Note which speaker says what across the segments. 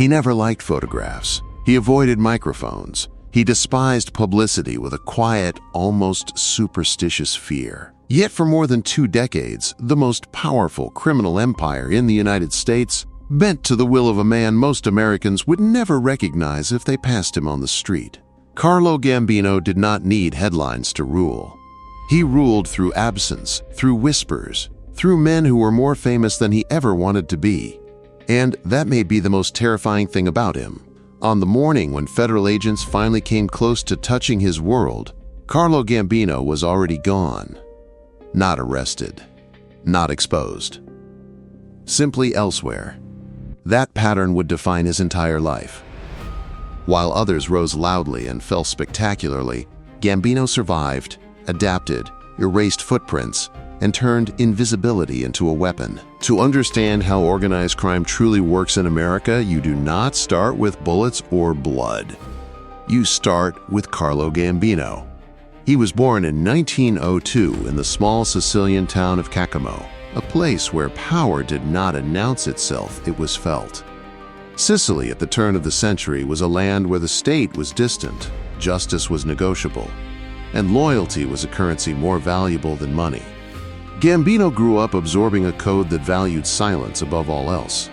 Speaker 1: He never liked photographs. He avoided microphones. He despised publicity with a quiet, almost superstitious fear. Yet for more than 2 decades, the most powerful criminal empire in the United States bent to the will of a man most Americans would never recognize if they passed him on the street. Carlo Gambino did not need headlines to rule. He ruled through absence, through whispers, through men who were more famous than he ever wanted to be. And that may be the most terrifying thing about him. On the morning when federal agents finally came close to touching his world, Carlo Gambino was already gone. Not arrested. Not exposed. Simply elsewhere. That pattern would define his entire life. While others rose loudly and fell spectacularly, Gambino survived, adapted, erased footprints, and turned invisibility into a weapon. To understand how organized crime truly works in America, you do not start with bullets or blood. You start with Carlo Gambino. He was born in 1902 in the small Sicilian town of Caccamo, a place where power did not announce itself, it was felt. Sicily at the turn of the century was a land where the state was distant, justice was negotiable, and loyalty was a currency more valuable than money. Gambino grew up absorbing a code that valued silence above all else.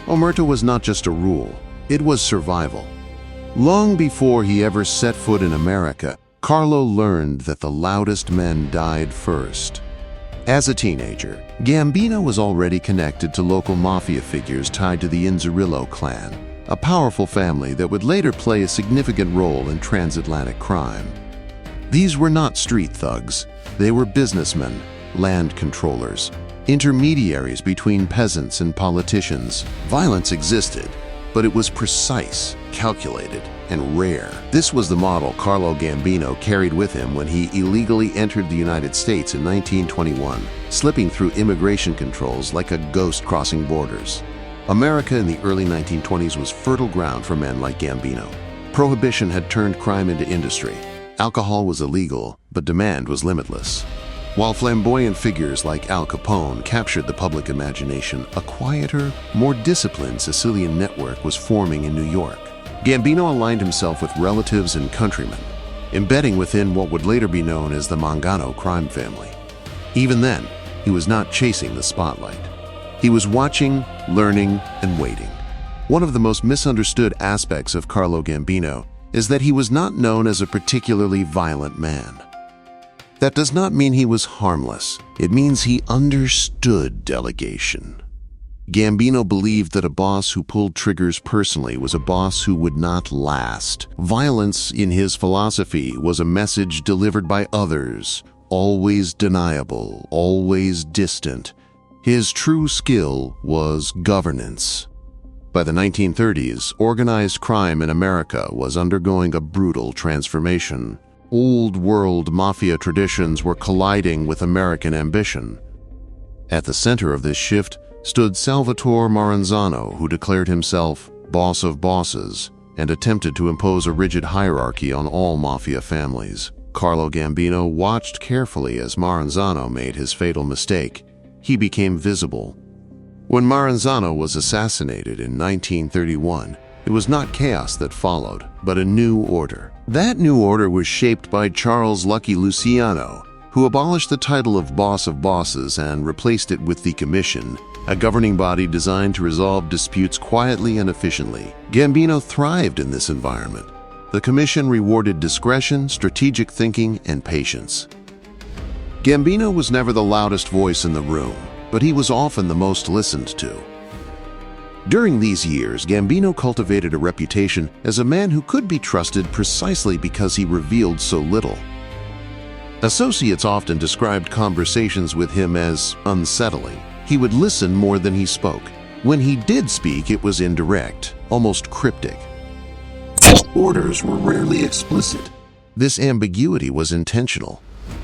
Speaker 1: Omerta was not just a rule, it was survival. Long before he ever set foot in America, Carlo learned that the loudest men died first. As a teenager, Gambino was already connected to local mafia figures tied to the Inzerillo clan, a powerful family that would later play a significant role in transatlantic crime. These were not street thugs, they were businessmen, land controllers, intermediaries between peasants and politicians. Violence existed, but it was precise, calculated, and rare. This was the model Carlo Gambino carried with him when he illegally entered the United States in 1921, slipping through immigration controls like a ghost crossing borders. America in the early 1920s was fertile ground for men like Gambino. Prohibition had turned crime into industry. Alcohol was illegal, but demand was limitless. While flamboyant figures like Al Capone captured the public imagination, a quieter, more disciplined Sicilian network was forming in New York. Gambino aligned himself with relatives and countrymen, embedding within what would later be known as the Mangano crime family. Even then, he was not chasing the spotlight. He was watching, learning, and waiting. One of the most misunderstood aspects of Carlo Gambino is that he was not known as a particularly violent man. That does not mean he was harmless. It means he understood delegation. Gambino believed that a boss who pulled triggers personally was a boss who would not last. Violence, in his philosophy, was a message delivered by others, always deniable, always distant. His true skill was governance. By the 1930s, organized crime in America was undergoing a brutal transformation. Old-world mafia traditions were colliding with American ambition. At the center of this shift stood Salvatore Maranzano, who declared himself boss of bosses and attempted to impose a rigid hierarchy on all mafia families. Carlo Gambino watched carefully as Maranzano made his fatal mistake. He became visible. When Maranzano was assassinated in 1931, it was not chaos that followed, but a new order. That new order was shaped by Charles Lucky Luciano, who abolished the title of Boss of Bosses and replaced it with the Commission, a governing body designed to resolve disputes quietly and efficiently. Gambino thrived in this environment. The Commission rewarded discretion, strategic thinking, and patience. Gambino was never the loudest voice in the room, but he was often the most listened to. During these years, Gambino cultivated a reputation as a man who could be trusted precisely because he revealed so little. Associates often described conversations with him as unsettling. He would listen more than he spoke. When he did speak, it was indirect, almost cryptic. His orders were rarely explicit. This ambiguity was intentional.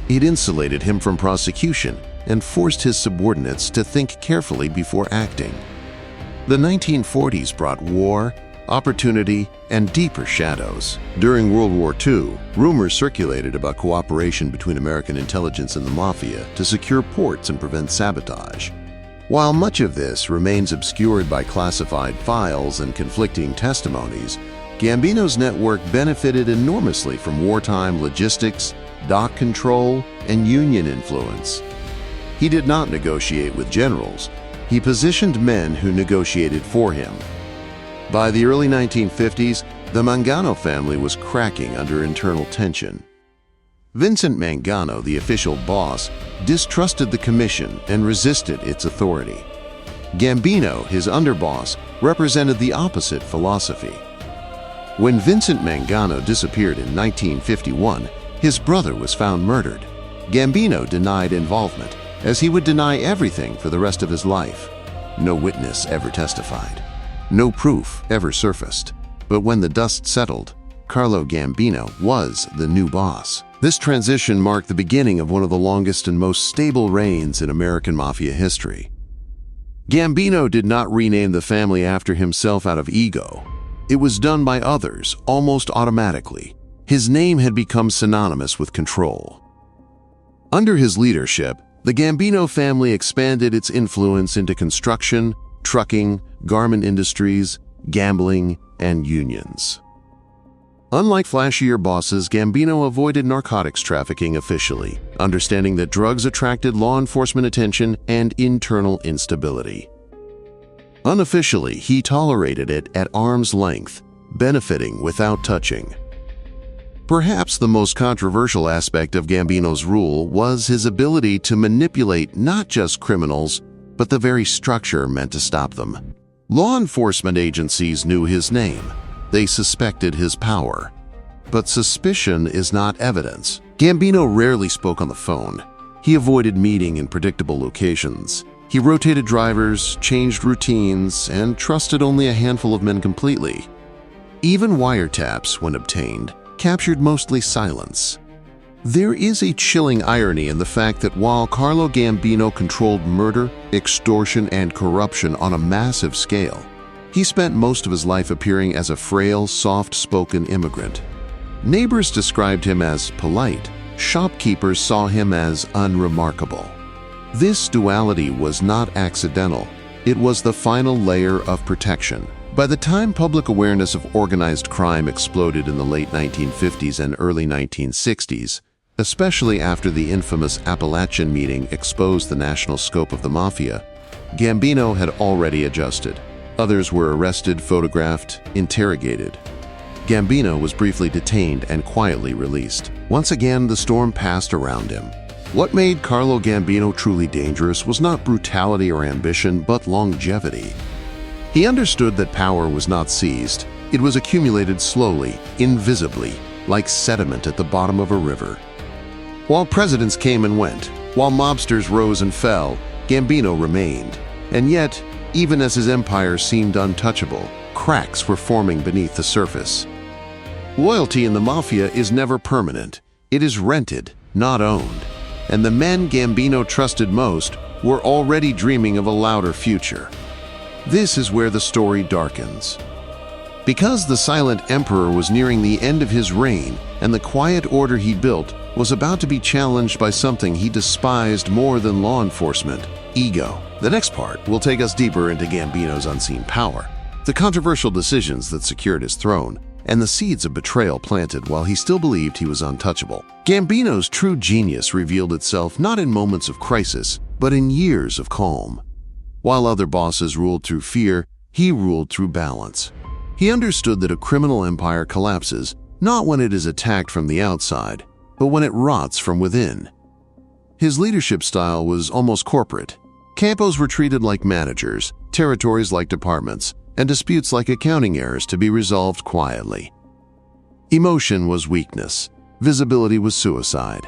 Speaker 1: It insulated him from prosecution and forced his subordinates to think carefully before acting. The 1940s brought war, opportunity, and deeper shadows. During World War II, rumors circulated about cooperation between American intelligence and the Mafia to secure ports and prevent sabotage. While much of this remains obscured by classified files and conflicting testimonies, Gambino's network benefited enormously from wartime logistics, dock control, and union influence. He did not negotiate with generals. He positioned men who negotiated for him. By the early 1950s, the Mangano family was cracking under internal tension. Vincent Mangano, the official boss, distrusted the commission and resisted its authority. Gambino, his underboss, represented the opposite philosophy. When Vincent Mangano disappeared in 1951, his brother was found murdered. Gambino denied involvement, as he would deny everything for the rest of his life. No witness ever testified. No proof ever surfaced. But when the dust settled, Carlo Gambino was the new boss. This transition marked the beginning of one of the longest and most stable reigns in American mafia history. Gambino did not rename the family after himself out of ego. It was done by others, almost automatically. His name had become synonymous with control. Under his leadership, the Gambino family expanded its influence into construction, trucking, garment industries, gambling, and unions. Unlike flashier bosses, Gambino avoided narcotics trafficking officially, understanding that drugs attracted law enforcement attention and internal instability. Unofficially, he tolerated it at arm's length, benefiting without touching. Perhaps the most controversial aspect of Gambino's rule was his ability to manipulate not just criminals, but the very structure meant to stop them. Law enforcement agencies knew his name. They suspected his power. But suspicion is not evidence. Gambino rarely spoke on the phone. He avoided meeting in predictable locations. He rotated drivers, changed routines, and trusted only a handful of men completely. Even wiretaps, when obtained, captured mostly silence. There is a chilling irony in the fact that while Carlo Gambino controlled murder, extortion, and corruption on a massive scale, he spent most of his life appearing as a frail, soft-spoken immigrant. Neighbors described him as polite. Shopkeepers saw him as unremarkable. This duality was not accidental. It was the final layer of protection. By the time public awareness of organized crime exploded in the late 1950s and early 1960s, especially after the infamous Appalachian meeting exposed the national scope of the mafia, Gambino had already adjusted. Others were arrested, photographed, interrogated. Gambino was briefly detained and quietly released. Once again, the storm passed around him. What made Carlo Gambino truly dangerous was not brutality or ambition, but longevity. He understood that power was not seized. It was accumulated slowly, invisibly, like sediment at the bottom of a river. While presidents came and went, while mobsters rose and fell, Gambino remained. And yet, even as his empire seemed untouchable, cracks were forming beneath the surface. Loyalty in the mafia is never permanent. It is rented, not owned. And the men Gambino trusted most were already dreaming of a louder future. This is where the story darkens. Because the silent emperor was nearing the end of his reign and the quiet order he built was about to be challenged by something he despised more than law enforcement: ego. The next part will take us deeper into Gambino's unseen power, the controversial decisions that secured his throne, and the seeds of betrayal planted while he still believed he was untouchable. Gambino's true genius revealed itself not in moments of crisis, but in years of calm. While other bosses ruled through fear, he ruled through balance. He understood that a criminal empire collapses not when it is attacked from the outside, but when it rots from within. His leadership style was almost corporate. Campos were treated like managers, territories like departments, and disputes like accounting errors to be resolved quietly. Emotion was weakness. Visibility was suicide.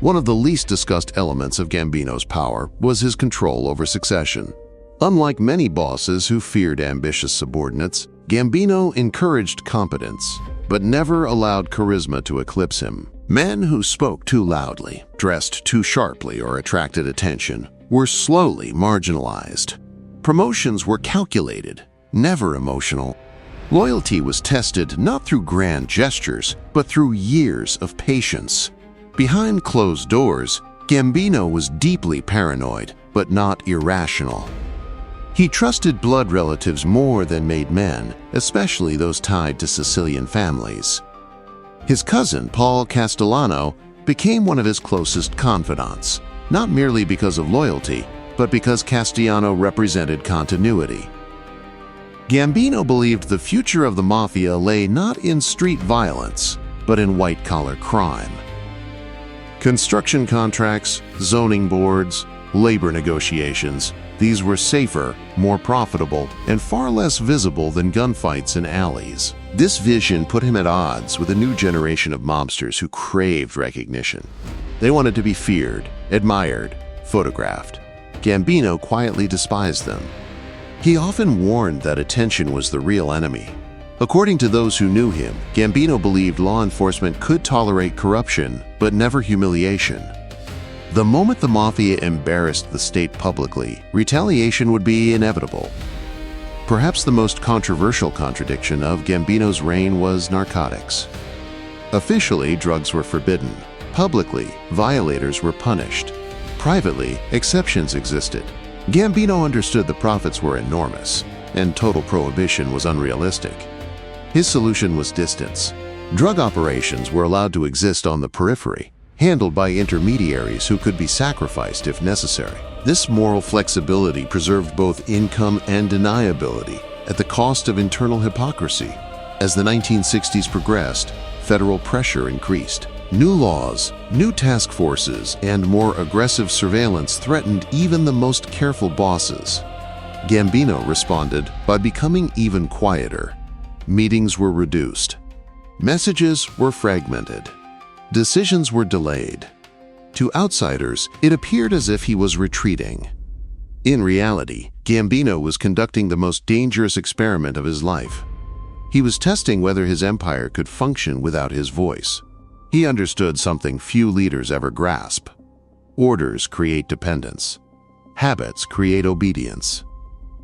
Speaker 1: One of the least discussed elements of Gambino's power was his control over succession. Unlike many bosses who feared ambitious subordinates, Gambino encouraged competence, but never allowed charisma to eclipse him. Men who spoke too loudly, dressed too sharply, or attracted attention were slowly marginalized. Promotions were calculated, never emotional. Loyalty was tested not through grand gestures, but through years of patience. Behind closed doors, Gambino was deeply paranoid, but not irrational. He trusted blood relatives more than made men, especially those tied to Sicilian families. His cousin, Paul Castellano, became one of his closest confidants, not merely because of loyalty, but because Castellano represented continuity. Gambino believed the future of the mafia lay not in street violence, but in white-collar crime. Construction contracts, zoning boards, labor negotiations, these were safer, more profitable, and far less visible than gunfights in alleys. This vision put him at odds with a new generation of mobsters who craved recognition. They wanted to be feared, admired, photographed. Gambino quietly despised them. He often warned that attention was the real enemy. According to those who knew him, Gambino believed law enforcement could tolerate corruption, but never humiliation. The moment the mafia embarrassed the state publicly, retaliation would be inevitable. Perhaps the most controversial contradiction of Gambino's reign was narcotics. Officially, drugs were forbidden. Publicly, violators were punished. Privately, exceptions existed. Gambino understood the profits were enormous, and total prohibition was unrealistic. His solution was distance. Drug operations were allowed to exist on the periphery, handled by intermediaries who could be sacrificed if necessary. This moral flexibility preserved both income and deniability at the cost of internal hypocrisy. As the 1960s progressed, federal pressure increased. New laws, new task forces, and more aggressive surveillance threatened even the most careful bosses. Gambino responded by becoming even quieter. Meetings were reduced. Messages were fragmented. Decisions were delayed. To outsiders, it appeared as if he was retreating. In reality, Gambino was conducting the most dangerous experiment of his life. He was testing whether his empire could function without his voice. He understood something few leaders ever grasp. Orders create dependence. Habits create obedience.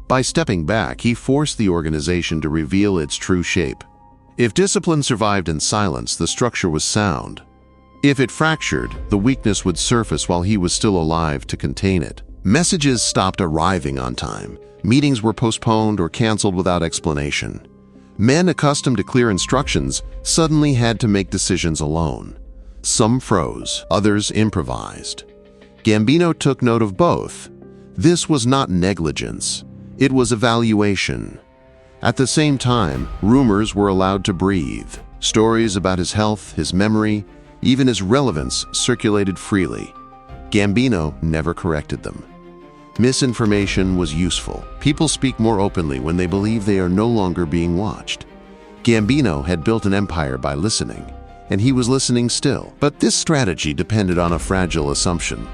Speaker 1: By stepping back, he forced the organization to reveal its true shape. If discipline survived in silence, the structure was sound. If it fractured, the weakness would surface while he was still alive to contain it. Messages stopped arriving on time. Meetings were postponed or canceled without explanation. Men accustomed to clear instructions suddenly had to make decisions alone. Some froze, others improvised. Gambino took note of both. This was not negligence. It was evaluation. At the same time, rumors were allowed to breathe. Stories about his health, his memory, even his relevance circulated freely. Gambino never corrected them. Misinformation was useful. People speak more openly when they believe they are no longer being watched. Gambino had built an empire by listening, and he was listening still. But this strategy depended on a fragile assumption,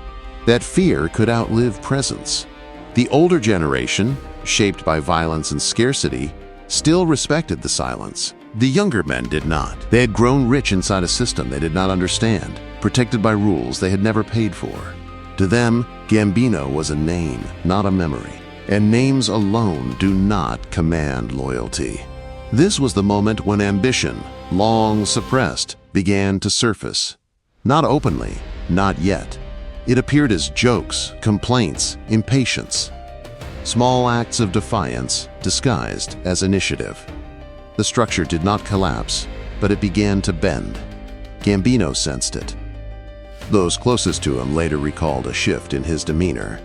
Speaker 1: that fear could outlive presence. The older generation, shaped by violence and scarcity, still respected the silence. The younger men did not. They had grown rich inside a system they did not understand, protected by rules they had never paid for. To them, Gambino was a name, not a memory. And names alone do not command loyalty. This was the moment when ambition, long suppressed, began to surface. Not openly, not yet. It appeared as jokes, complaints, impatience. Small acts of defiance disguised as initiative. The structure did not collapse, but it began to bend. Gambino sensed it. Those closest to him later recalled a shift in his demeanor.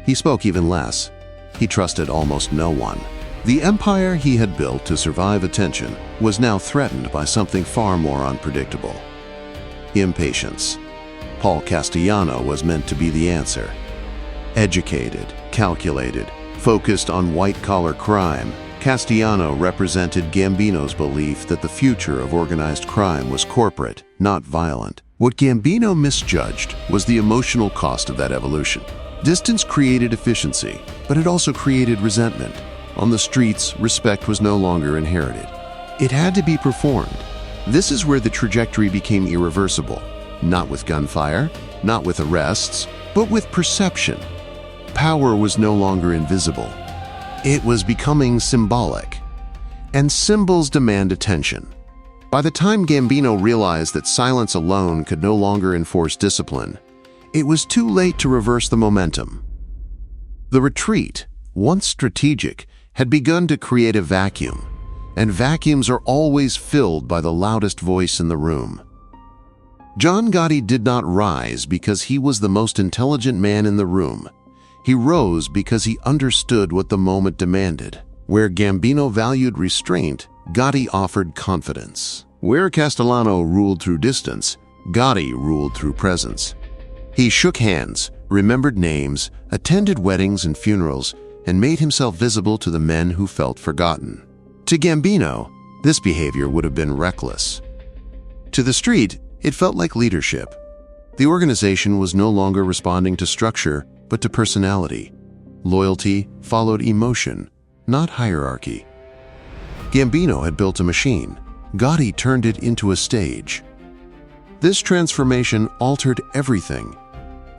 Speaker 1: He spoke even less. He trusted almost no one. The empire he had built to survive attention was now threatened by something far more unpredictable. Impatience. Paul Castellano was meant to be the answer. Educated, calculated, focused on white-collar crime, Castellano represented Gambino's belief that the future of organized crime was corporate, not violent. What Gambino misjudged was the emotional cost of that evolution. Distance created efficiency, but it also created resentment. On the streets, respect was no longer inherited. It had to be performed. This is where the trajectory became irreversible. Not with gunfire, not with arrests, but with perception. Power was no longer invisible. It was becoming symbolic. And symbols demand attention. By the time Gambino realized that silence alone could no longer enforce discipline, it was too late to reverse the momentum. The retreat, once strategic, had begun to create a vacuum, and vacuums are always filled by the loudest voice in the room. John Gotti did not rise because he was the most intelligent man in the room. He rose because he understood what the moment demanded. Where Gambino valued restraint, Gotti offered confidence. Where Castellano ruled through distance, Gotti ruled through presence. He shook hands, remembered names, attended weddings and funerals, and made himself visible to the men who felt forgotten. To Gambino, this behavior would have been reckless. To the street, it felt like leadership. The organization was no longer responding to structure, but to personality. Loyalty followed emotion, not hierarchy. Gambino had built a machine. Gotti turned it into a stage. This transformation altered everything.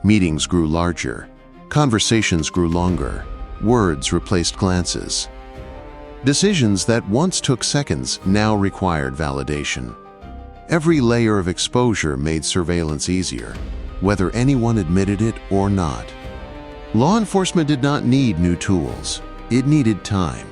Speaker 1: Meetings grew larger. Conversations grew longer. Words replaced glances. Decisions that once took seconds now required validation. Every layer of exposure made surveillance easier, whether anyone admitted it or not. Law enforcement did not need new tools. It needed time.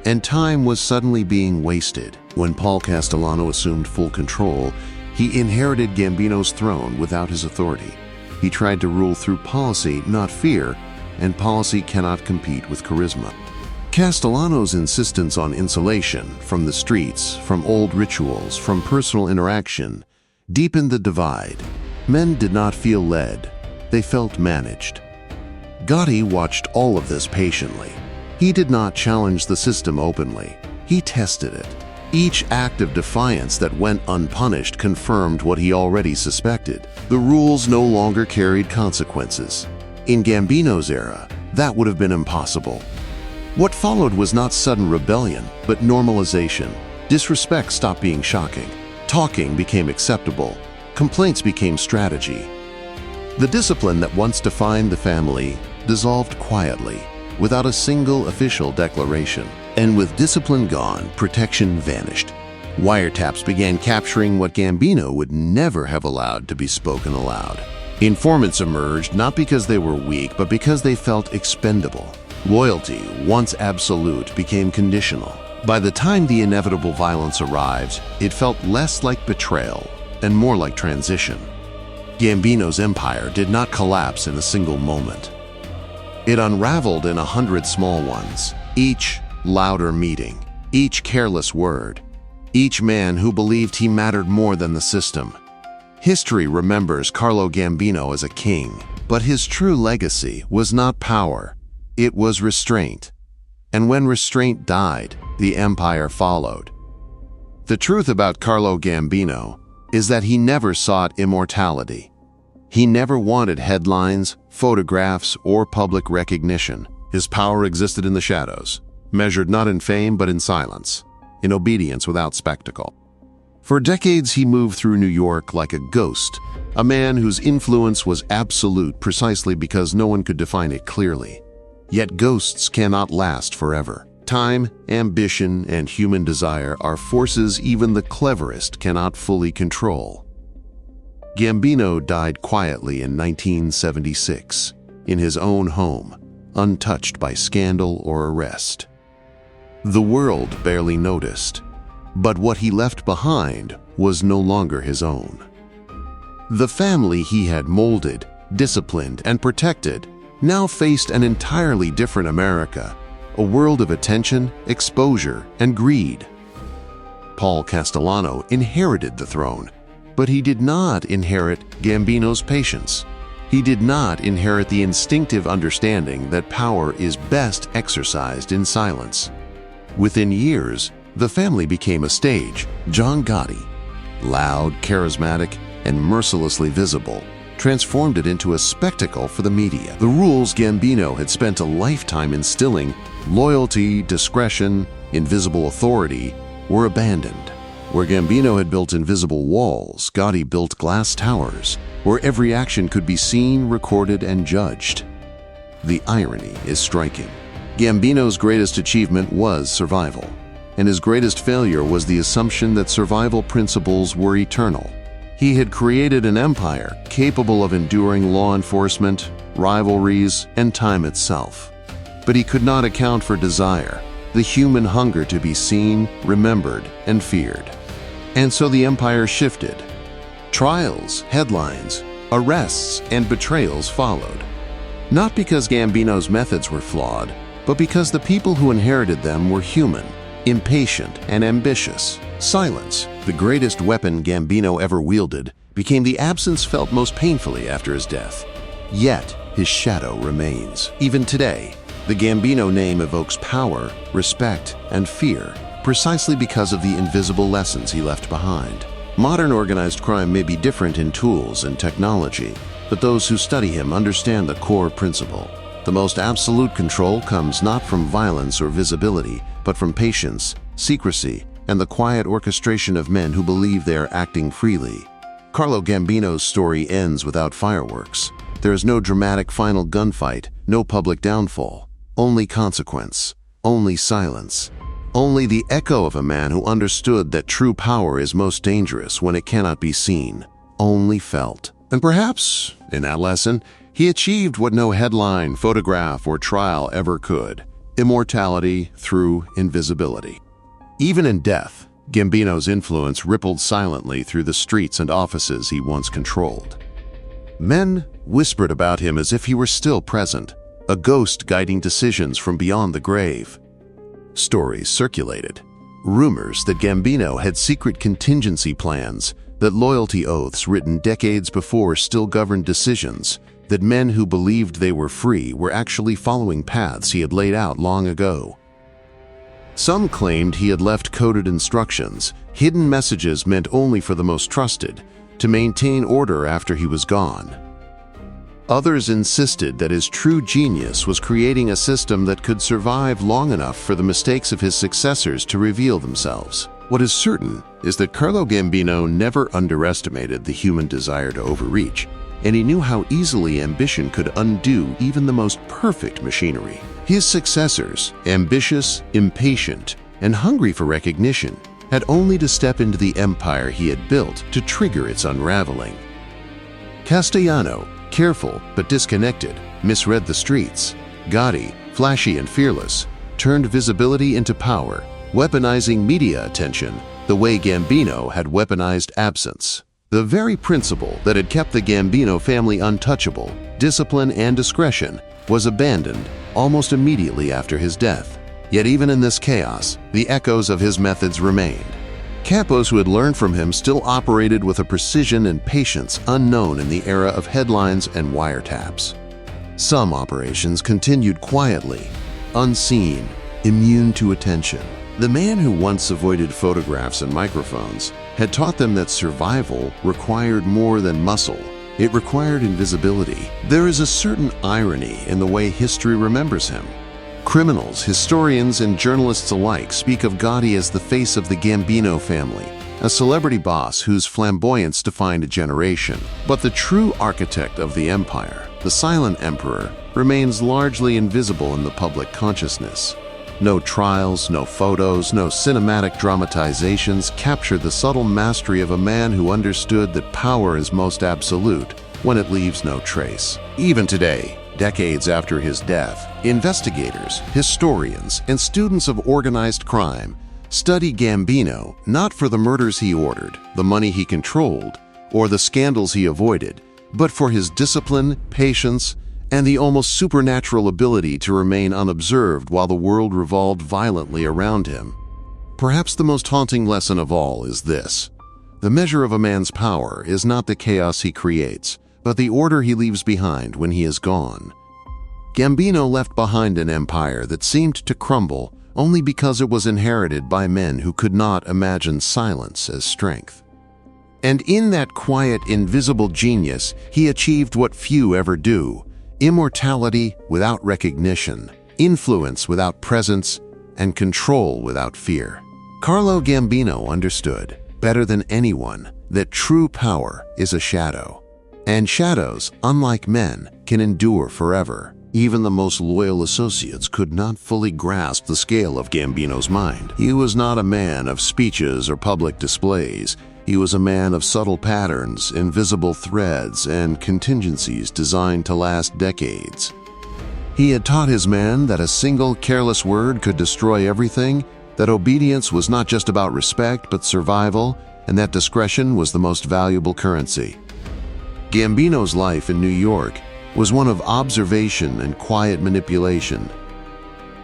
Speaker 1: And time was suddenly being wasted. When Paul Castellano assumed full control, he inherited Gambino's throne without his authority. He tried to rule through policy, not fear, and policy cannot compete with charisma. Castellano's insistence on insulation from the streets, from old rituals, from personal interaction, deepened the divide. Men did not feel led. They felt managed. Gotti watched all of this patiently. He did not challenge the system openly. He tested it. Each act of defiance that went unpunished confirmed what he already suspected. The rules no longer carried consequences. In Gambino's era, that would have been impossible. What followed was not sudden rebellion, but normalization. Disrespect stopped being shocking. Talking became acceptable. Complaints became strategy. The discipline that once defined the family dissolved quietly, without a single official declaration. And with discipline gone, protection vanished. Wiretaps began capturing what Gambino would never have allowed to be spoken aloud. Informants emerged not because they were weak, but because they felt expendable. Loyalty, once absolute, became conditional. By the time the inevitable violence arrived, it felt less like betrayal and more like transition. Gambino's empire did not collapse in a single moment. It unraveled in 100 small ones, each louder meeting, each careless word, each man who believed he mattered more than the system. History remembers Carlo Gambino as a king, but his true legacy was not power, it was restraint. And when restraint died, the empire followed. The truth about Carlo Gambino is that he never sought immortality. He never wanted headlines, photographs, or public recognition. His power existed in the shadows, measured not in fame but in silence, in obedience without spectacle. For decades he moved through New York like a ghost, a man whose influence was absolute precisely because no one could define it clearly. Yet ghosts cannot last forever. Time, ambition, and human desire are forces even the cleverest cannot fully control. Gambino died quietly in 1976, in his own home, untouched by scandal or arrest. The world barely noticed, but what he left behind was no longer his own. The family he had molded, disciplined, and protected now faced an entirely different America, a world of attention, exposure, and greed. Paul Castellano inherited the throne, but he did not inherit Gambino's patience. He did not inherit the instinctive understanding that power is best exercised in silence. Within years, the family became a stage. John Gotti, loud, charismatic, and mercilessly visible, transformed it into a spectacle for the media. The rules Gambino had spent a lifetime instilling, loyalty, discretion, invisible authority, were abandoned. Where Gambino had built invisible walls, Gotti built glass towers, where every action could be seen, recorded, and judged. The irony is striking. Gambino's greatest achievement was survival, and his greatest failure was the assumption that survival principles were eternal. He had created an empire capable of enduring law enforcement, rivalries, and time itself. but he could not account for desire, the human hunger to be seen, remembered, and feared. And so the empire shifted. Trials, headlines, arrests, and betrayals followed. Not because Gambino's methods were flawed, but because the people who inherited them were human, impatient, and ambitious. Silence, the greatest weapon Gambino ever wielded, became the absence felt most painfully after his death. Yet, his shadow remains. Even today, the Gambino name evokes power, respect, and fear, precisely because of the invisible lessons he left behind. Modern organized crime may be different in tools and technology, but those who study him understand the core principle. The most absolute control comes not from violence or visibility, but from patience, secrecy, and the quiet orchestration of men who believe they are acting freely. Carlo Gambino's story ends without fireworks. There is no dramatic final gunfight, no public downfall, only consequence, only silence, only the echo of a man who understood that true power is most dangerous when it cannot be seen, only felt. And perhaps, in that lesson, he achieved what no headline, photograph, or trial ever could: immortality through invisibility. Even in death, Gambino's influence rippled silently through the streets and offices he once controlled. Men whispered about him as if he were still present, a ghost guiding decisions from beyond the grave. Stories circulated, rumors that Gambino had secret contingency plans, that loyalty oaths written decades before still governed decisions, that men who believed they were free were actually following paths he had laid out long ago. Some claimed he had left coded instructions, hidden messages meant only for the most trusted, to maintain order after he was gone. Others insisted that his true genius was creating a system that could survive long enough for the mistakes of his successors to reveal themselves. What is certain is that Carlo Gambino never underestimated the human desire to overreach, and he knew how easily ambition could undo even the most perfect machinery. His successors, ambitious, impatient, and hungry for recognition, had only to step into the empire he had built to trigger its unraveling. Castellano, careful but disconnected, misread the streets. Gotti, flashy and fearless, turned visibility into power, weaponizing media attention the way Gambino had weaponized absence. The very principle that had kept the Gambino family untouchable, discipline and discretion, was abandoned almost immediately after his death. Yet even in this chaos, the echoes of his methods remained. Capos who had learned from him still operated with a precision and patience unknown in the era of headlines and wiretaps. Some operations continued quietly, unseen, immune to attention. The man who once avoided photographs and microphones had taught them that survival required more than muscle. It required invisibility. There is a certain irony in the way history remembers him. Criminals, historians, and journalists alike speak of Gotti as the face of the Gambino family, a celebrity boss whose flamboyance defined a generation. But the true architect of the empire, the silent emperor, remains largely invisible in the public consciousness. No trials, no photos, no cinematic dramatizations capture the subtle mastery of a man who understood that power is most absolute when it leaves no trace. Even today, decades after his death, investigators, historians, and students of organized crime study Gambino not for the murders he ordered, the money he controlled, or the scandals he avoided, but for his discipline, patience, and the almost supernatural ability to remain unobserved while the world revolved violently around him. Perhaps the most haunting lesson of all is this: the measure of a man's power is not the chaos he creates, but the order he leaves behind when he is gone. Gambino left behind an empire that seemed to crumble only because it was inherited by men who could not imagine silence as strength. And in that quiet, invisible genius, he achieved what few ever do: immortality without recognition, influence without presence, and control without fear. Carlo Gambino understood, better than anyone, that true power is a shadow. And shadows, unlike men, can endure forever. Even the most loyal associates could not fully grasp the scale of Gambino's mind. He was not a man of speeches or public displays. He was a man of subtle patterns, invisible threads, and contingencies designed to last decades. He had taught his men that a single careless word could destroy everything, that obedience was not just about respect but survival, and that discretion was the most valuable currency. Gambino's life in New York was one of observation and quiet manipulation.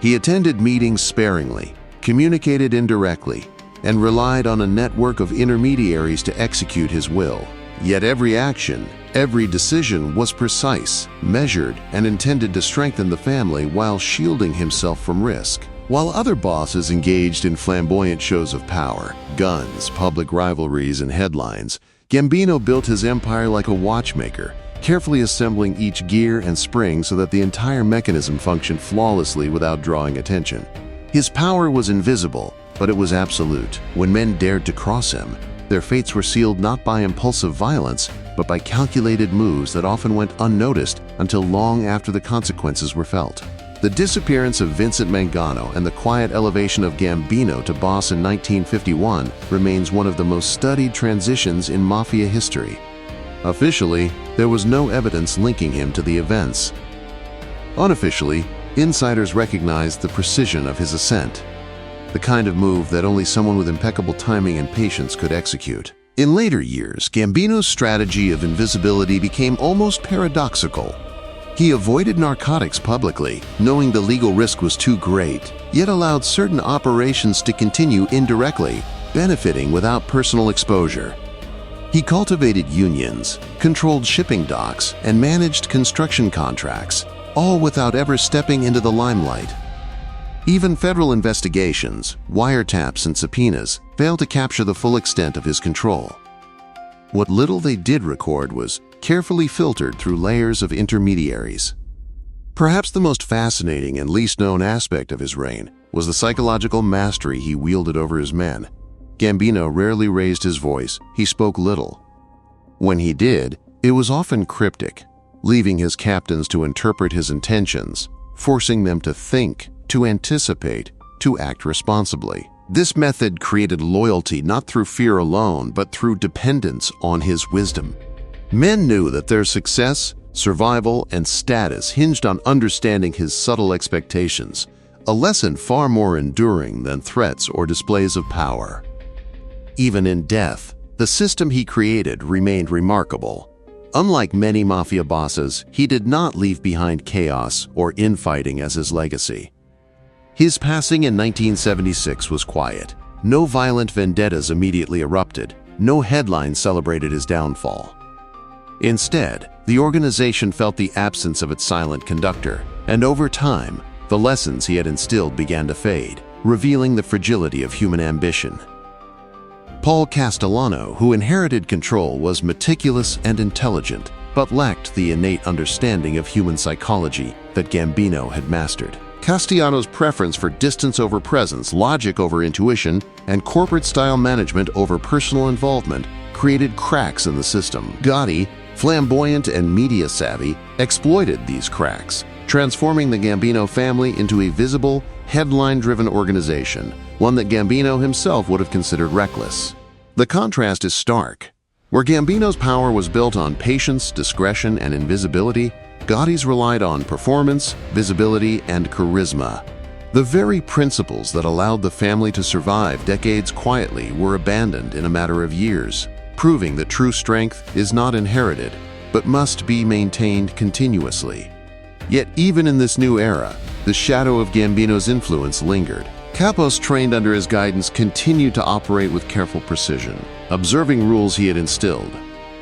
Speaker 1: He attended meetings sparingly, communicated indirectly, and relied on a network of intermediaries to execute his will. Yet every action, every decision was precise, measured, and intended to strengthen the family while shielding himself from risk. While other bosses engaged in flamboyant shows of power, guns, public rivalries, and headlines, Gambino built his empire like a watchmaker, carefully assembling each gear and spring so that the entire mechanism functioned flawlessly without drawing attention. His power was invisible, but it was absolute. When men dared to cross him, their fates were sealed not by impulsive violence, but by calculated moves that often went unnoticed until long after the consequences were felt. The disappearance of Vincent Mangano and the quiet elevation of Gambino to boss in 1951 remains one of the most studied transitions in mafia history. Officially, there was no evidence linking him to the events. Unofficially, insiders recognized the precision of his ascent, the kind of move that only someone with impeccable timing and patience could execute. In later years, Gambino's strategy of invisibility became almost paradoxical. He avoided narcotics publicly, knowing the legal risk was too great, yet allowed certain operations to continue indirectly, benefiting without personal exposure. He cultivated unions, controlled shipping docks, and managed construction contracts, all without ever stepping into the limelight. Even federal investigations, wiretaps, and subpoenas failed to capture the full extent of his control. What little they did record was carefully filtered through layers of intermediaries. Perhaps the most fascinating and least known aspect of his reign was the psychological mastery he wielded over his men. Gambino rarely raised his voice, he spoke little. When he did, it was often cryptic, leaving his captains to interpret his intentions, forcing them to think, to anticipate, to act responsibly. This method created loyalty not through fear alone, but through dependence on his wisdom. Men knew that their success, survival, and status hinged on understanding his subtle expectations, a lesson far more enduring than threats or displays of power. Even in death, the system he created remained remarkable. Unlike many mafia bosses, he did not leave behind chaos or infighting as his legacy. His passing in 1976 was quiet. No violent vendettas immediately erupted. No headlines celebrated his downfall. Instead, the organization felt the absence of its silent conductor, and over time, the lessons he had instilled began to fade, revealing the fragility of human ambition. Paul Castellano, who inherited control, was meticulous and intelligent, but lacked the innate understanding of human psychology that Gambino had mastered. Castellano's preference for distance over presence, logic over intuition, and corporate-style management over personal involvement created cracks in the system. Gotti, flamboyant and media-savvy, exploited these cracks, transforming the Gambino family into a visible, headline-driven organization, one that Gambino himself would have considered reckless. The contrast is stark. Where Gambino's power was built on patience, discretion, and invisibility, Gotti's relied on performance, visibility, and charisma. The very principles that allowed the family to survive decades quietly were abandoned in a matter of years, proving that true strength is not inherited, but must be maintained continuously. Yet even in this new era, the shadow of Gambino's influence lingered. Capos trained under his guidance continued to operate with careful precision, observing rules he had instilled,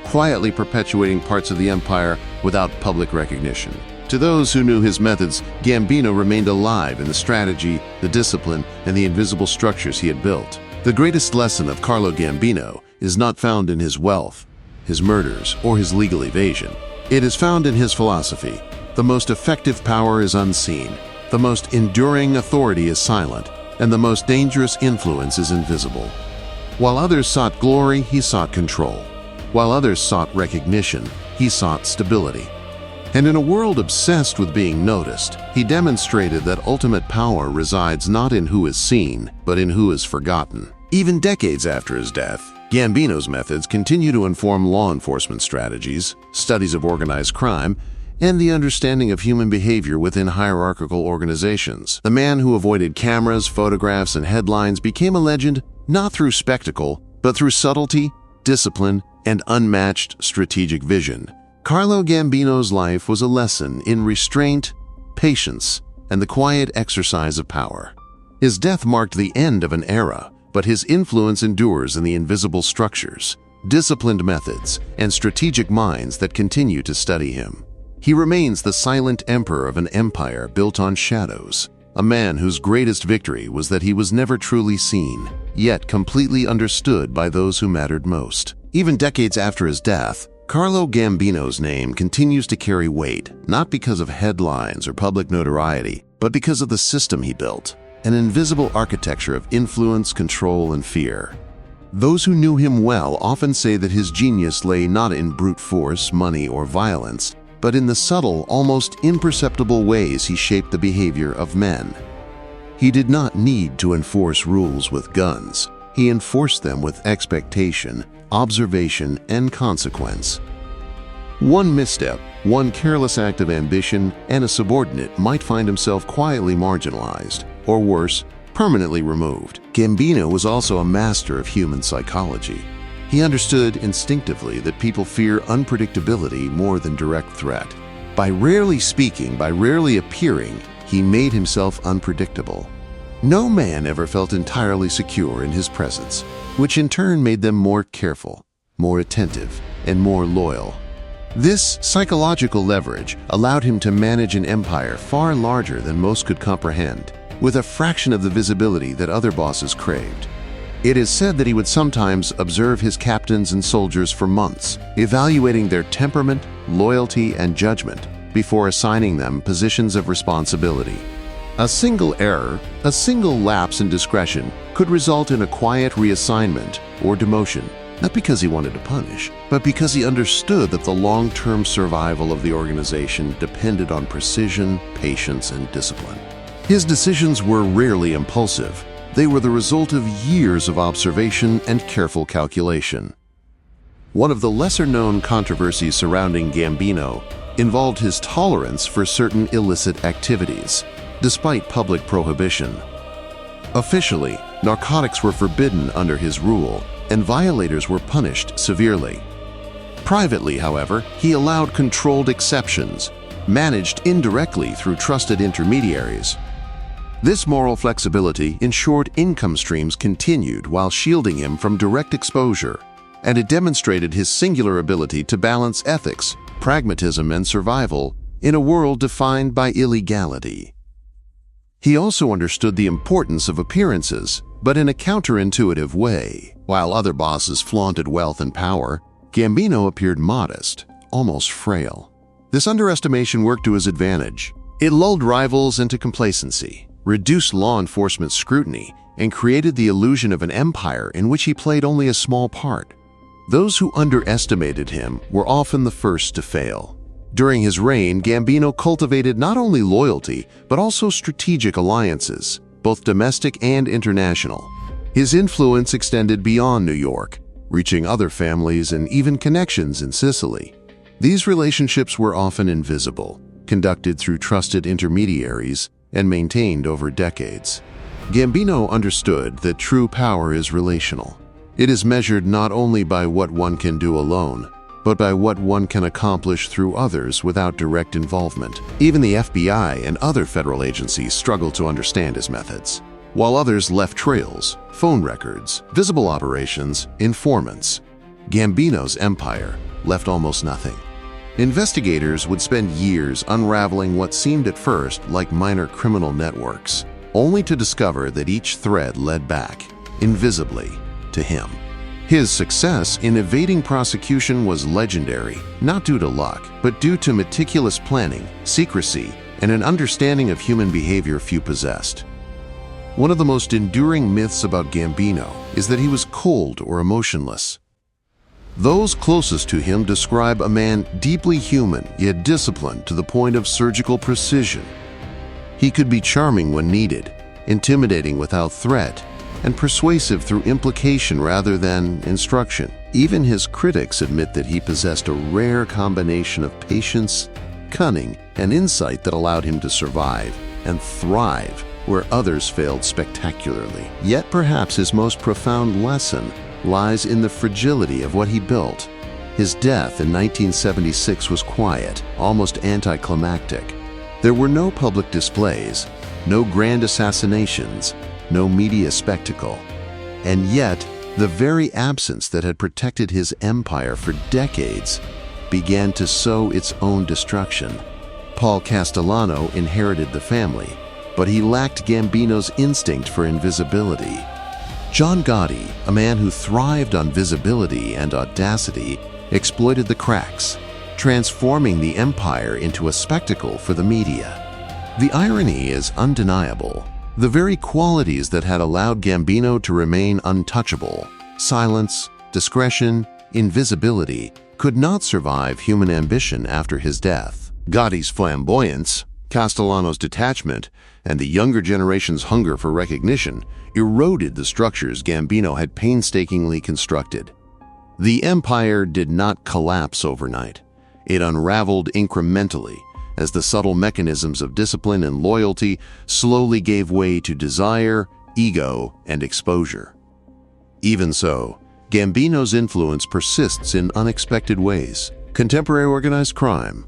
Speaker 1: quietly perpetuating parts of the empire without public recognition. To those who knew his methods, Gambino remained alive in the strategy, the discipline, and the invisible structures he had built. The greatest lesson of Carlo Gambino is not found in his wealth, his murders, or his legal evasion. It is found in his philosophy. The most effective power is unseen, the most enduring authority is silent, and the most dangerous influence is invisible. While others sought glory, he sought control. While others sought recognition, he sought stability. And in a world obsessed with being noticed, he demonstrated that ultimate power resides not in who is seen, but in who is forgotten. Even decades after his death, Gambino's methods continue to inform law enforcement strategies, studies of organized crime, and the understanding of human behavior within hierarchical organizations. The man who avoided cameras, photographs, and headlines became a legend not through spectacle, but through subtlety, discipline, and unmatched strategic vision. Carlo Gambino's life was a lesson in restraint, patience, and the quiet exercise of power. His death marked the end of an era, but his influence endures in the invisible structures, disciplined methods, and strategic minds that continue to study him. He remains the silent emperor of an empire built on shadows, a man whose greatest victory was that he was never truly seen, yet completely understood by those who mattered most. Even decades after his death, Carlo Gambino's name continues to carry weight, not because of headlines or public notoriety, but because of the system he built, an invisible architecture of influence, control, and fear. Those who knew him well often say that his genius lay not in brute force, money, or violence, but in the subtle, almost imperceptible ways he shaped the behavior of men. He did not need to enforce rules with guns. He enforced them with expectation, observation, and consequence. One misstep, one careless act of ambition, and a subordinate might find himself quietly marginalized, or worse, permanently removed. Gambino was also a master of human psychology. He understood instinctively that people fear unpredictability more than direct threat. By rarely speaking, by rarely appearing, he made himself unpredictable. No man ever felt entirely secure in his presence, which in turn made them more careful, more attentive, and more loyal. This psychological leverage allowed him to manage an empire far larger than most could comprehend, with a fraction of the visibility that other bosses craved. It is said that he would sometimes observe his captains and soldiers for months, evaluating their temperament, loyalty, and judgment before assigning them positions of responsibility. A single error, a single lapse in discretion, could result in a quiet reassignment or demotion, not because he wanted to punish, but because he understood that the long-term survival of the organization depended on precision, patience, and discipline. His decisions were rarely impulsive. They were the result of years of observation and careful calculation. One of the lesser-known controversies surrounding Gambino involved his tolerance for certain illicit activities, despite public prohibition. Officially, narcotics were forbidden under his rule, and violators were punished severely. Privately, however, he allowed controlled exceptions, managed indirectly through trusted intermediaries. This moral flexibility ensured income streams continued while shielding him from direct exposure, and it demonstrated his singular ability to balance ethics, pragmatism, and survival in a world defined by illegality. He also understood the importance of appearances, but in a counterintuitive way. While other bosses flaunted wealth and power, Gambino appeared modest, almost frail. This underestimation worked to his advantage. It lulled rivals into complacency, reduced law enforcement scrutiny, and created the illusion of an empire in which he played only a small part. Those who underestimated him were often the first to fail. During his reign, Gambino cultivated not only loyalty, but also strategic alliances, both domestic and international. His influence extended beyond New York, reaching other families and even connections in Sicily. These relationships were often invisible, conducted through trusted intermediaries, and maintained over decades. Gambino understood that true power is relational. It is measured not only by what one can do alone, but by what one can accomplish through others without direct involvement. Even the FBI and other federal agencies struggled to understand his methods, while others left trails, phone records, visible operations, informants. Gambino's empire left almost nothing. Investigators would spend years unraveling what seemed at first like minor criminal networks, only to discover that each thread led back, invisibly, to him. His success in evading prosecution was legendary, not due to luck, but due to meticulous planning, secrecy, and an understanding of human behavior few possessed. One of the most enduring myths about Gambino is that he was cold or emotionless. Those closest to him describe a man deeply human, yet disciplined to the point of surgical precision. He could be charming when needed, intimidating without threat, and persuasive through implication rather than instruction. Even his critics admit that he possessed a rare combination of patience, cunning, and insight that allowed him to survive and thrive where others failed spectacularly. Yet perhaps his most profound lesson lies in the fragility of what he built. His death in 1976 was quiet, almost anticlimactic. There were no public displays, no grand assassinations, no media spectacle. And yet, the very absence that had protected his empire for decades began to sow its own destruction. Paul Castellano inherited the family, but he lacked Gambino's instinct for invisibility. John Gotti, a man who thrived on visibility and audacity, exploited the cracks, transforming the empire into a spectacle for the media. The irony is undeniable. The very qualities that had allowed Gambino to remain untouchable, silence, discretion, invisibility, could not survive human ambition after his death. Gotti's flamboyance, Castellano's detachment, and the younger generation's hunger for recognition eroded the structures Gambino had painstakingly constructed. The empire did not collapse overnight. It unraveled incrementally as the subtle mechanisms of discipline and loyalty slowly gave way to desire, ego, and exposure. Even so, Gambino's influence persists in unexpected ways. Contemporary organized crime,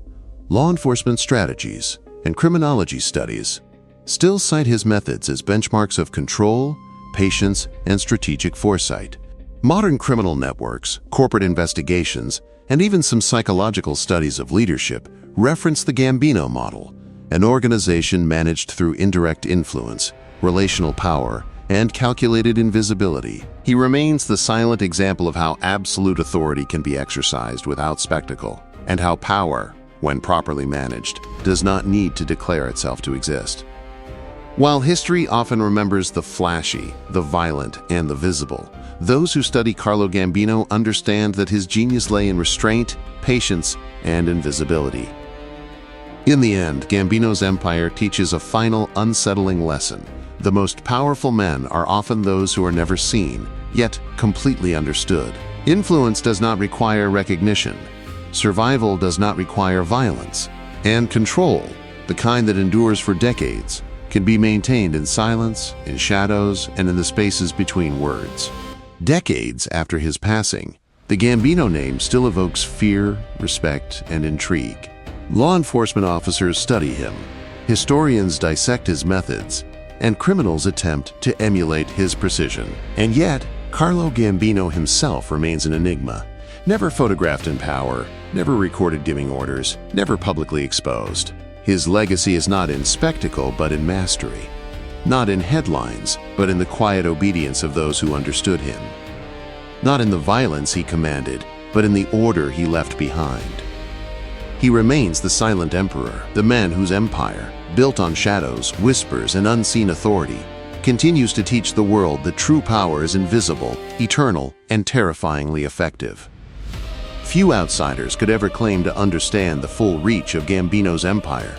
Speaker 1: law enforcement strategies, and criminology studies still cite his methods as benchmarks of control, patience, and strategic foresight. Modern criminal networks, corporate investigations, and even some psychological studies of leadership reference the Gambino model, an organization managed through indirect influence, relational power, and calculated invisibility. He remains the silent example of how absolute authority can be exercised without spectacle, and how power, when properly managed, does not need to declare itself to exist. While history often remembers the flashy, the violent, and the visible, those who study Carlo Gambino understand that his genius lay in restraint, patience, and invisibility. In the end, Gambino's empire teaches a final, unsettling lesson. The most powerful men are often those who are never seen, yet completely understood. Influence does not require recognition. Survival does not require violence. And control, the kind that endures for decades, can be maintained in silence, in shadows, and in the spaces between words. Decades after his passing, the Gambino name still evokes fear, respect, and intrigue. Law enforcement officers study him, historians dissect his methods, and criminals attempt to emulate his precision. And yet, Carlo Gambino himself remains an enigma, never photographed in power, never recorded giving orders, never publicly exposed. His legacy is not in spectacle, but in mastery. Not in headlines, but in the quiet obedience of those who understood him. Not in the violence he commanded, but in the order he left behind. He remains the silent emperor, the man whose empire, built on shadows, whispers, and unseen authority, continues to teach the world that true power is invisible, eternal, and terrifyingly effective. Few outsiders could ever claim to understand the full reach of Gambino's empire.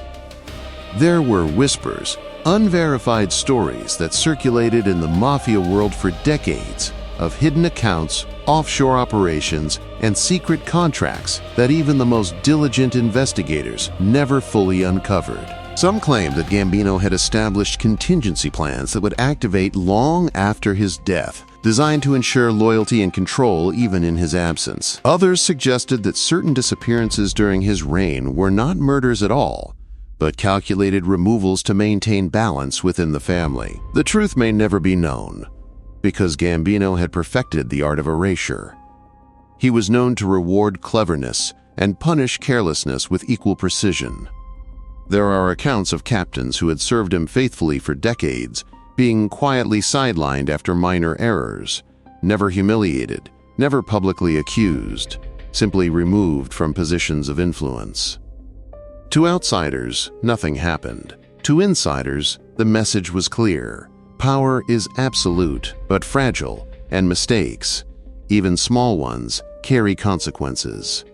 Speaker 1: There were whispers, unverified stories that circulated in the mafia world for decades of hidden accounts, offshore operations, and secret contracts that even the most diligent investigators never fully uncovered. Some claimed that Gambino had established contingency plans that would activate long after his death, designed to ensure loyalty and control even in his absence. Others suggested that certain disappearances during his reign were not murders at all, but calculated removals to maintain balance within the family. The truth may never be known, because Gambino had perfected the art of erasure. He was known to reward cleverness and punish carelessness with equal precision. There are accounts of captains who had served him faithfully for decades being quietly sidelined after minor errors, never humiliated, never publicly accused, simply removed from positions of influence. To outsiders, nothing happened. To insiders, the message was clear. Power is absolute, but fragile, and mistakes, even small ones, carry consequences.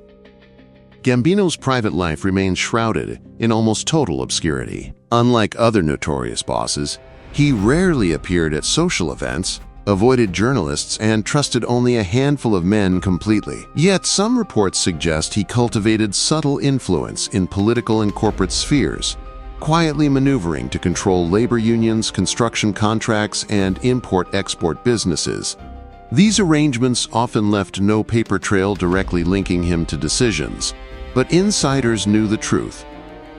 Speaker 1: Gambino's private life remains shrouded in almost total obscurity. Unlike other notorious bosses, he rarely appeared at social events, avoided journalists, and trusted only a handful of men completely. Yet some reports suggest he cultivated subtle influence in political and corporate spheres, quietly maneuvering to control labor unions, construction contracts, and import-export businesses. These arrangements often left no paper trail directly linking him to decisions, but insiders knew the truth.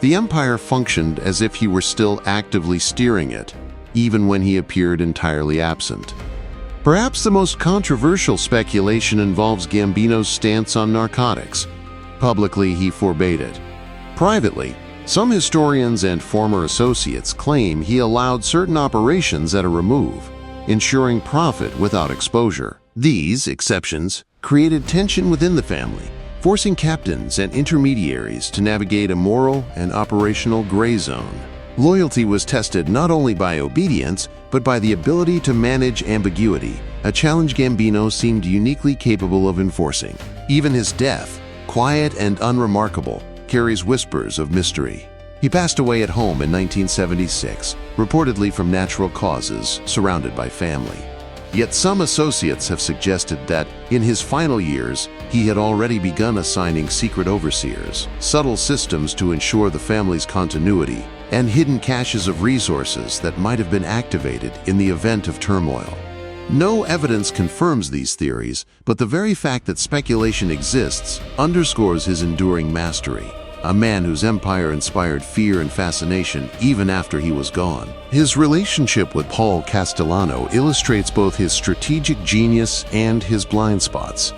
Speaker 1: The empire functioned as if he were still actively steering it, even when he appeared entirely absent. Perhaps the most controversial speculation involves Gambino's stance on narcotics. Publicly, he forbade it. Privately, some historians and former associates claim he allowed certain operations at a remove, ensuring profit without exposure. These exceptions created tension within the family, forcing captains and intermediaries to navigate a moral and operational gray zone. Loyalty was tested not only by obedience, but by the ability to manage ambiguity, a challenge Gambino seemed uniquely capable of enforcing. Even his death, quiet and unremarkable, carries whispers of mystery. He passed away at home in 1976, reportedly from natural causes, surrounded by family. Yet some associates have suggested that, in his final years, he had already begun assigning secret overseers, subtle systems to ensure the family's continuity, and hidden caches of resources that might have been activated in the event of turmoil. No evidence confirms these theories, but the very fact that speculation exists underscores his enduring mastery, a man whose empire inspired fear and fascination even after he was gone. His relationship with Paul Castellano illustrates both his strategic genius and his blind spots.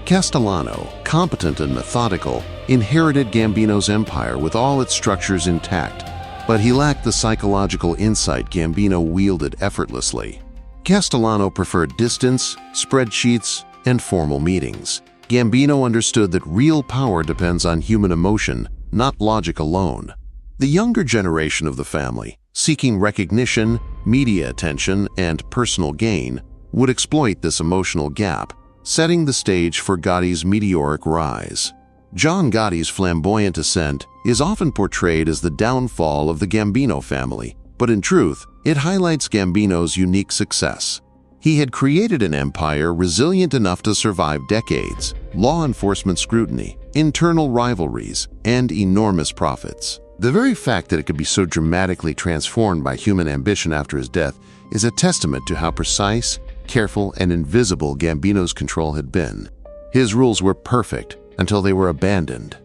Speaker 1: Castellano, competent and methodical, inherited Gambino's empire with all its structures intact, but he lacked the psychological insight Gambino wielded effortlessly. Castellano preferred distance, spreadsheets, and formal meetings. Gambino understood that real power depends on human emotion, not logic alone. The younger generation of the family, seeking recognition, media attention, and personal gain, would exploit this emotional gap, setting the stage for Gotti's meteoric rise. John Gotti's flamboyant ascent is often portrayed as the downfall of the Gambino family, but in truth, it highlights Gambino's unique success. He had created an empire resilient enough to survive decades, law enforcement scrutiny, internal rivalries, and enormous profits. The very fact that it could be so dramatically transformed by human ambition after his death is a testament to how precise, careful, and invisible Gambino's control had been. His rules were perfect until they were abandoned.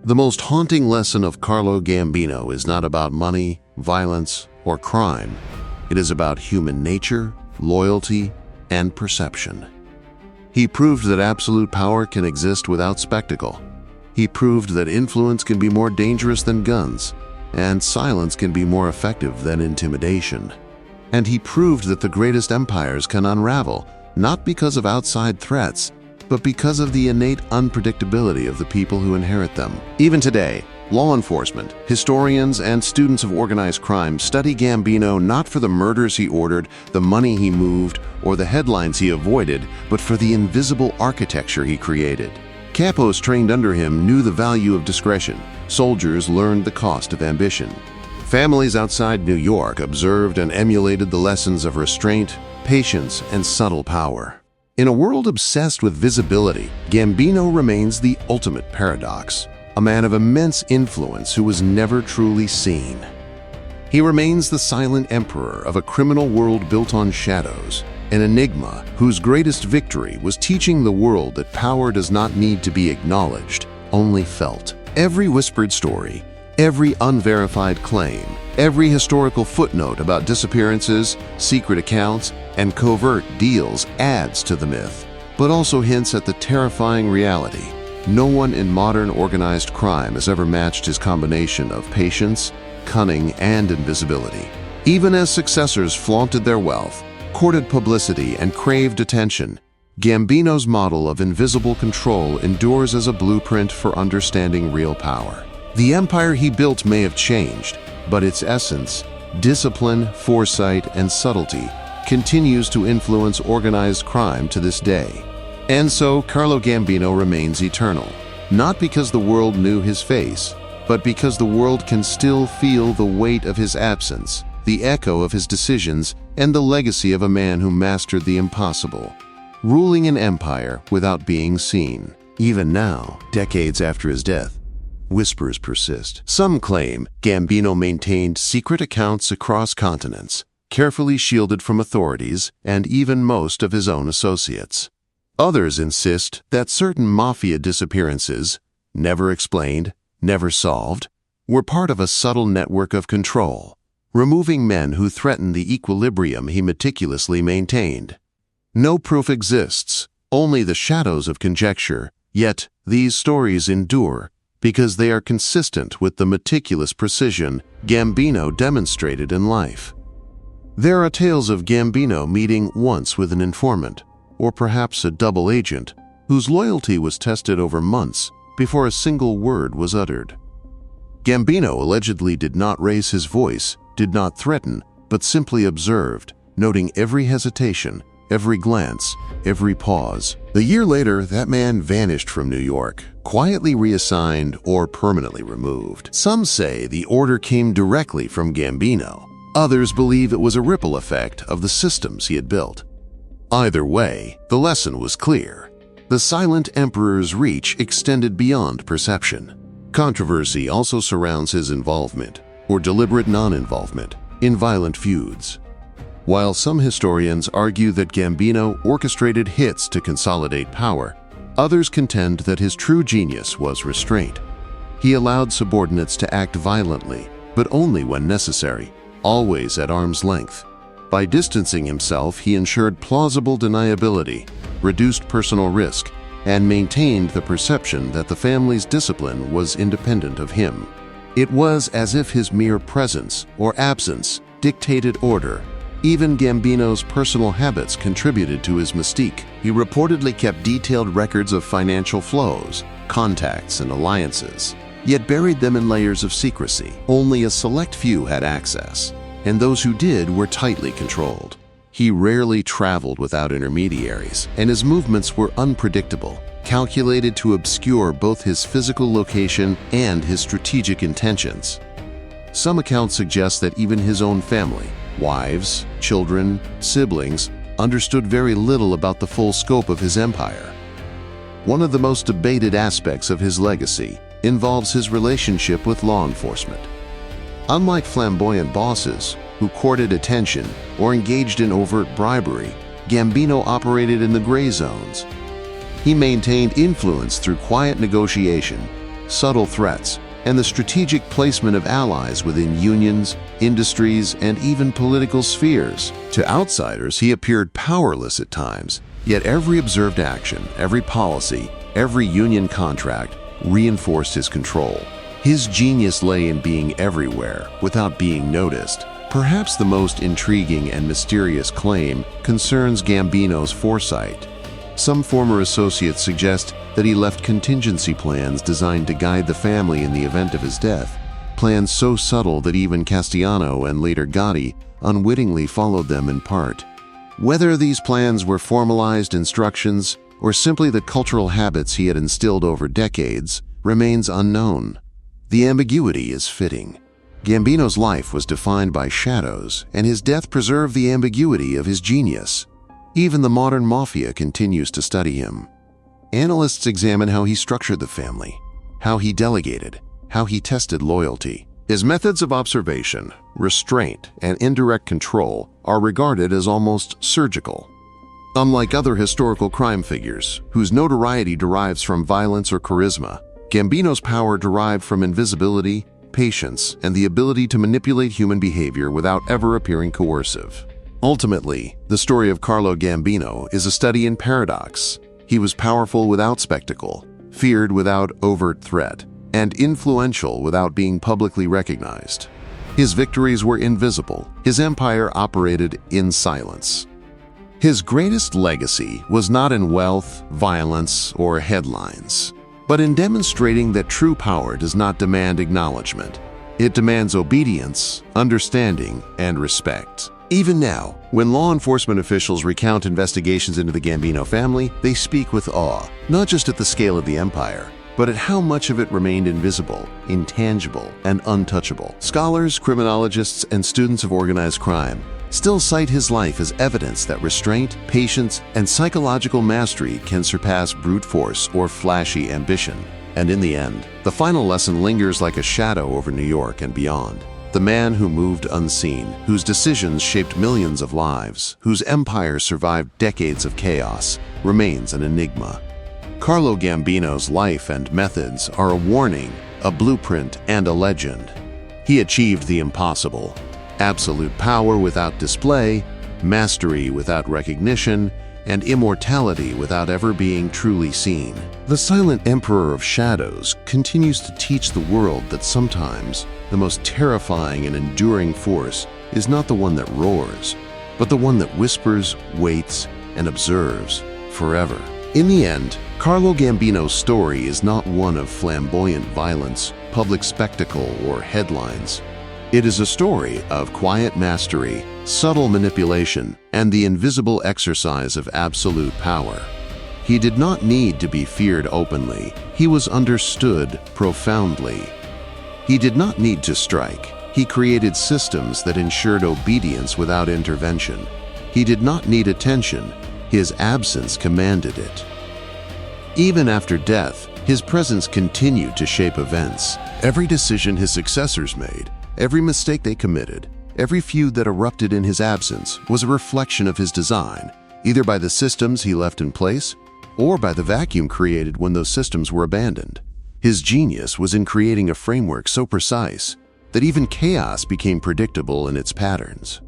Speaker 1: The most haunting lesson of Carlo Gambino is not about money, violence, or crime. It is about human nature, loyalty, and perception. He proved that absolute power can exist without spectacle. He proved that influence can be more dangerous than guns, and silence can be more effective than intimidation. And he proved that the greatest empires can unravel, not because of outside threats, but because of the innate unpredictability of the people who inherit them. Even today, law enforcement, historians, and students of organized crime study Gambino not for the murders he ordered, the money he moved, or the headlines he avoided, but for the invisible architecture he created. Capos trained under him knew the value of discretion. Soldiers learned the cost of ambition. Families outside New York observed and emulated the lessons of restraint, patience, and subtle power. In a world obsessed with visibility, Gambino remains the ultimate paradox, a man of immense influence who was never truly seen. He remains the silent emperor of a criminal world built on shadows, an enigma whose greatest victory was teaching the world that power does not need to be acknowledged, only felt. Every whispered story, every unverified claim, every historical footnote about disappearances, secret accounts, and covert deals adds to the myth, but also hints at the terrifying reality. No one in modern organized crime has ever matched his combination of patience, cunning, and invisibility. Even as successors flaunted their wealth, courted publicity, and craved attention, Gambino's model of invisible control endures as a blueprint for understanding real power. The empire he built may have changed, but its essence, discipline, foresight, and subtlety continues to influence organized crime to this day. And so, Carlo Gambino remains eternal, not because the world knew his face, but because the world can still feel the weight of his absence, the echo of his decisions, and the legacy of a man who mastered the impossible, ruling an empire without being seen. Even now, decades after his death, whispers persist. Some claim Gambino maintained secret accounts across continents, carefully shielded from authorities and even most of his own associates. Others insist that certain mafia disappearances, never explained, never solved, were part of a subtle network of control, removing men who threatened the equilibrium he meticulously maintained. No proof exists, only the shadows of conjecture, yet these stories endure because they are consistent with the meticulous precision Gambino demonstrated in life. There are tales of Gambino meeting once with an informant, or perhaps a double agent, whose loyalty was tested over months before a single word was uttered. Gambino allegedly did not raise his voice, did not threaten, but simply observed, noting every hesitation, every glance, every pause. A year later, that man vanished from New York, quietly reassigned or permanently removed. Some say the order came directly from Gambino. Others believe it was a ripple effect of the systems he had built. Either way, the lesson was clear. The silent emperor's reach extended beyond perception. Controversy also surrounds his involvement, or deliberate non-involvement, in violent feuds. While some historians argue that Gambino orchestrated hits to consolidate power, others contend that his true genius was restraint. He allowed subordinates to act violently, but only when necessary, always at arm's length. By distancing himself, he ensured plausible deniability, reduced personal risk, and maintained the perception that the family's discipline was independent of him. It was as if his mere presence or absence dictated order. Even Gambino's personal habits contributed to his mystique. He reportedly kept detailed records of financial flows, contacts, and alliances, yet buried them in layers of secrecy. Only a select few had access, and those who did were tightly controlled. He rarely traveled without intermediaries, and his movements were unpredictable, calculated to obscure both his physical location and his strategic intentions. Some accounts suggest that even his own family, wives, children, siblings, understood very little about the full scope of his empire. One of the most debated aspects of his legacy involves his relationship with law enforcement. Unlike flamboyant bosses who courted attention or engaged in overt bribery, Gambino operated in the gray zones. He maintained influence through quiet negotiation, subtle threats, and the strategic placement of allies within unions, industries, and even political spheres. To outsiders, he appeared powerless at times, yet every observed action, every policy, every union contract reinforced his control. His genius lay in being everywhere without being noticed. Perhaps the most intriguing and mysterious claim concerns Gambino's foresight. Some former associates suggest that he left contingency plans designed to guide the family in the event of his death, plans so subtle that even Castellano and later Gotti unwittingly followed them in part. Whether these plans were formalized instructions or simply the cultural habits he had instilled over decades remains unknown. The ambiguity is fitting. Gambino's life was defined by shadows, and his death preserved the ambiguity of his genius. Even the modern mafia continues to study him. Analysts examine how he structured the family, how he delegated, how he tested loyalty. His methods of observation, restraint, and indirect control are regarded as almost surgical. Unlike other historical crime figures, whose notoriety derives from violence or charisma, Gambino's power derived from invisibility, patience, and the ability to manipulate human behavior without ever appearing coercive. Ultimately, the story of Carlo Gambino is a study in paradox. He was powerful without spectacle, feared without overt threat, and influential without being publicly recognized. His victories were invisible. His empire operated in silence. His greatest legacy was not in wealth, violence, or headlines, but in demonstrating that true power does not demand acknowledgement. It demands obedience, understanding, and respect. Even now, when law enforcement officials recount investigations into the Gambino family, they speak with awe, not just at the scale of the empire, but at how much of it remained invisible, intangible, and untouchable. Scholars, criminologists, and students of organized crime still cite his life as evidence that restraint, patience, and psychological mastery can surpass brute force or flashy ambition. And in the end, the final lesson lingers like a shadow over New York and beyond. The man who moved unseen, whose decisions shaped millions of lives, whose empire survived decades of chaos, remains an enigma. Carlo Gambino's life and methods are a warning, a blueprint, and a legend. He achieved the impossible: absolute power without display, mastery without recognition, and immortality without ever being truly seen. The silent emperor of shadows continues to teach the world that sometimes the most terrifying and enduring force is not the one that roars, but the one that whispers, waits, and observes forever. In the end, Carlo Gambino's story is not one of flamboyant violence, public spectacle, or headlines. It is a story of quiet mastery, subtle manipulation, and the invisible exercise of absolute power. He did not need to be feared openly. He was understood profoundly. He did not need to strike. He created systems that ensured obedience without intervention. He did not need attention. His absence commanded it. Even after death, his presence continued to shape events. Every decision his successors made, every mistake they committed, every feud that erupted in his absence was a reflection of his design, either by the systems he left in place or by the vacuum created when those systems were abandoned. His genius was in creating a framework so precise that even chaos became predictable in its patterns.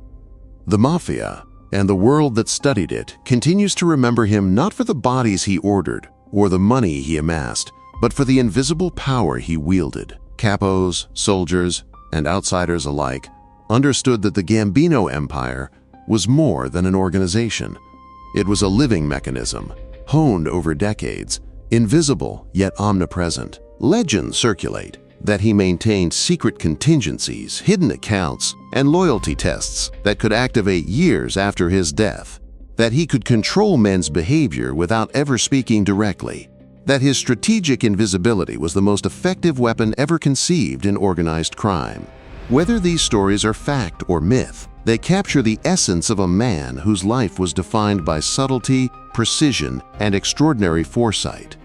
Speaker 1: The Mafia, and the world that studied it, continues to remember him not for the bodies he ordered or the money he amassed, but for the invisible power he wielded. Capos, soldiers, and outsiders alike understood that the Gambino Empire was more than an organization. It was a living mechanism, honed over decades, invisible yet omnipresent. Legends circulate that he maintained secret contingencies, hidden accounts, and loyalty tests that could activate years after his death, that he could control men's behavior without ever speaking directly, that his strategic invisibility was the most effective weapon ever conceived in organized crime. Whether these stories are fact or myth, they capture the essence of a man whose life was defined by subtlety, precision, and extraordinary foresight.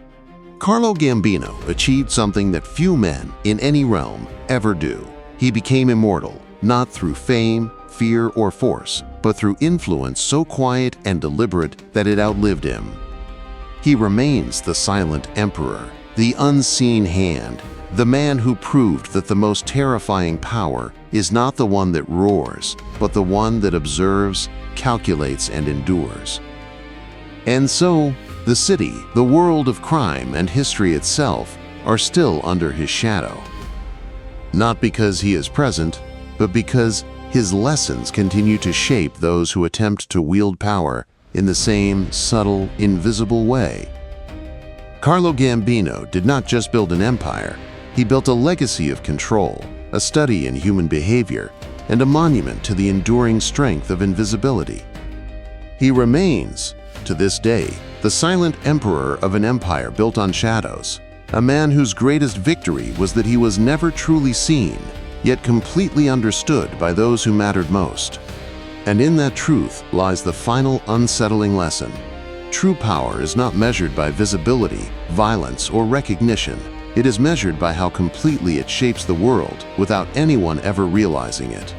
Speaker 1: Carlo Gambino achieved something that few men in any realm ever do. He became immortal, not through fame, fear, or force, but through influence so quiet and deliberate that it outlived him. He remains the silent emperor, the unseen hand, the man who proved that the most terrifying power is not the one that roars, but the one that observes, calculates, and endures. And so, the city, the world of crime, and history itself are still under his shadow. Not because he is present, but because his lessons continue to shape those who attempt to wield power in the same subtle, invisible way. Carlo Gambino did not just build an empire, he built a legacy of control, a study in human behavior, and a monument to the enduring strength of invisibility. He remains, to this day, the silent emperor of an empire built on shadows, a man whose greatest victory was that he was never truly seen, yet completely understood by those who mattered most. And in that truth lies the final unsettling lesson. True power is not measured by visibility, violence, or recognition. It is measured by how completely it shapes the world without anyone ever realizing it.